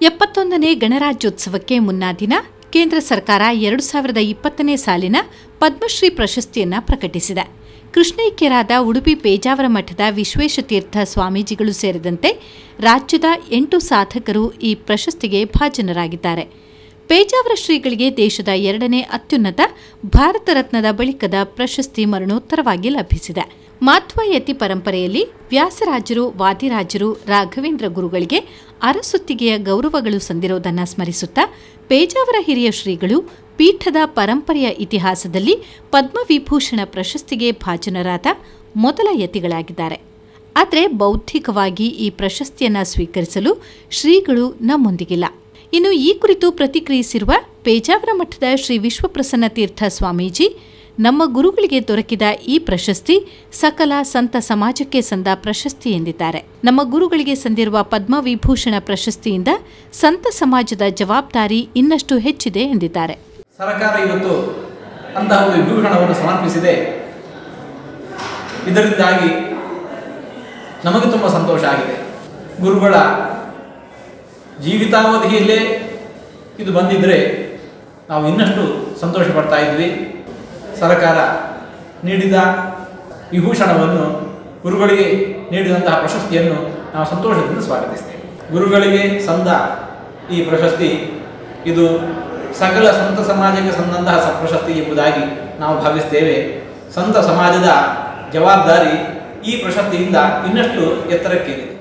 71ನೇ ಗಣರಾಜ್ಯೋತ್ಸವಕ್ಕೆ ಮುನ್ನಾ ದಿನ ಕೇಂದ್ರ ಸರ್ಕಾರ 2020ನೇ ಸಾಲಿನ ಪದ್ಮಶ್ರೀ ಪ್ರಶಸ್ತಿಯನ್ನು ಪ್ರಕಟಿಸಿದೆ. ಕೃಷ್ಣೈಕ್ಯರಾದ ಉಡುಪಿ ಪೇಜಾವರ ಮಠದ ವಿಶ್ವೇಶತೀರ್ಥ ಸ್ವಾಮೀಜಿಗಳು ಸೇರಿದಂತೆ ರಾಜ್ಯದ 8 ಸಾಧಕರು ಈ ಪ್ರಶಸ್ತಿಗೆ ಭಾಜನರಾಗಿದ್ದಾರೆ. ಪೇಜಾವರ ಶ್ರೀಗಳಿಗೆ ದೇಶದ 2ನೇ ಅತ್ಯುನ್ನತ ಭಾರತ ರತ್ನದ ಬಳಿಕದ ಪ್ರಶಸ್ತಿ ಮರಣೋತ್ತರವಾಗಿ ಲಭಿಸಿದೆ. ಮಾಧ್ವಯತಿ ಪರಂಪರೆಯಲ್ಲಿ ವ್ಯಾಸರಾಜರು, ವಾದಿರಾಜರು, ರಾಘವೇಂದ್ರ ಗುರುಗಳಿಗೆ ಅರಸೊತ್ತಿಗೆಯ ಗೌರವಗಳು ಸಂದಿರುವುದನ್ನು ಸ್ಮರಿಸುತ್ತಾ ಪೇಜಾವರ ಹಿರಿಯ ಶ್ರೀಗಳು ಪೀಠದ ಪರಂಪರೆಯ ಇತಿಹಾಸದಲ್ಲಿ ಪದ್ಮವಿಭೂಷಣ ಪ್ರಶಸ್ತಿಗೆ ಭಾಜನರಾದ ಮೊದಲ ಯತಿಗಳಾಗಿದ್ದಾರೆ. ಆದರೆ ಬೌದ್ಧಿಕವಾಗಿ ಈ ಪ್ರಶಸ್ತಿಯನ್ನು ಸ್ವೀಕರಿಸಲು ಶ್ರೀಗಳು ನಮ್ಮೊಂದಿಗಿಲ್ಲ. ಇನ್ನು ಈ ಕುರಿತು ಪ್ರತಿಕ್ರಿಯಿಸಿರುವ ಪೇಜಾವರ ಮಠದ ಶ್ರೀ ವಿಶ್ವಪ್ರಸನ್ನ ತೀರ್ಥ ಸ್ವಾಮೀಜಿ, ನಮ್ಮ ಗುರುಗಳಿಗೆ ದೊರಕಿದ ಈ ಪ್ರಶಸ್ತಿ ಸಕಲ ಸಂತ ಸಮಾಜಕ್ಕೆ ಸಂದ ಪ್ರಶಸ್ತಿ ಎಂದಿದ್ದಾರೆ. ನಮ್ಮ ಗುರುಗಳಿಗೆ ಸಂದಿರುವ ಪದ್ಮವಿಭೂಷಣ ಪ್ರಶಸ್ತಿಯಿಂದ ಸಂತ ಸಮಾಜದ ಜವಾಬ್ದಾರಿ ಇನ್ನಷ್ಟು ಹೆಚ್ಚಿದೆ ಎಂದಿದ್ದಾರೆ. ಸರ್ಕಾರ ಇವತ್ತು ಅಂತಹ ಒಂದು ವಿಭೂಷಣವನ್ನು ಸಮರ್ಪಿಸಿದೆ. ಇದರಿಂದಾಗಿ ನಮಗೆ ತುಂಬ ಸಂತೋಷ ಆಗಿದೆ. ಗುರುಗಳ ಜೀವಿತಾವಧಿಯಲ್ಲೇ ಇದು ಬಂದಿದ್ದರೆ ನಾವು ಇನ್ನಷ್ಟು ಸಂತೋಷ ಪಡ್ತಾ ಇದ್ವಿ. ಸರ್ಕಾರ ನೀಡಿದ ವಿಭೂಷಣವನ್ನು, ಗುರುಗಳಿಗೆ ನೀಡಿದಂತಹ ಪ್ರಶಸ್ತಿಯನ್ನು ನಾವು ಸಂತೋಷದಿಂದ ಸ್ವಾಗತಿಸ್ತೇವೆ. ಗುರುಗಳಿಗೆ ಸಂದ ಈ ಪ್ರಶಸ್ತಿ ಇದು ಸಕಲ ಸಂತ ಸಮಾಜಕ್ಕೆ ಸಂದಂತಹ ಪ್ರಶಸ್ತಿ ಎಂಬುದಾಗಿ ನಾವು ಭಾವಿಸ್ತೇವೆ. ಸಂತ ಸಮಾಜದ ಜವಾಬ್ದಾರಿ ಈ ಪ್ರಶಸ್ತಿಯಿಂದ ಇನ್ನಷ್ಟು ಎತ್ತರಕ್ಕೇರಿದೆ.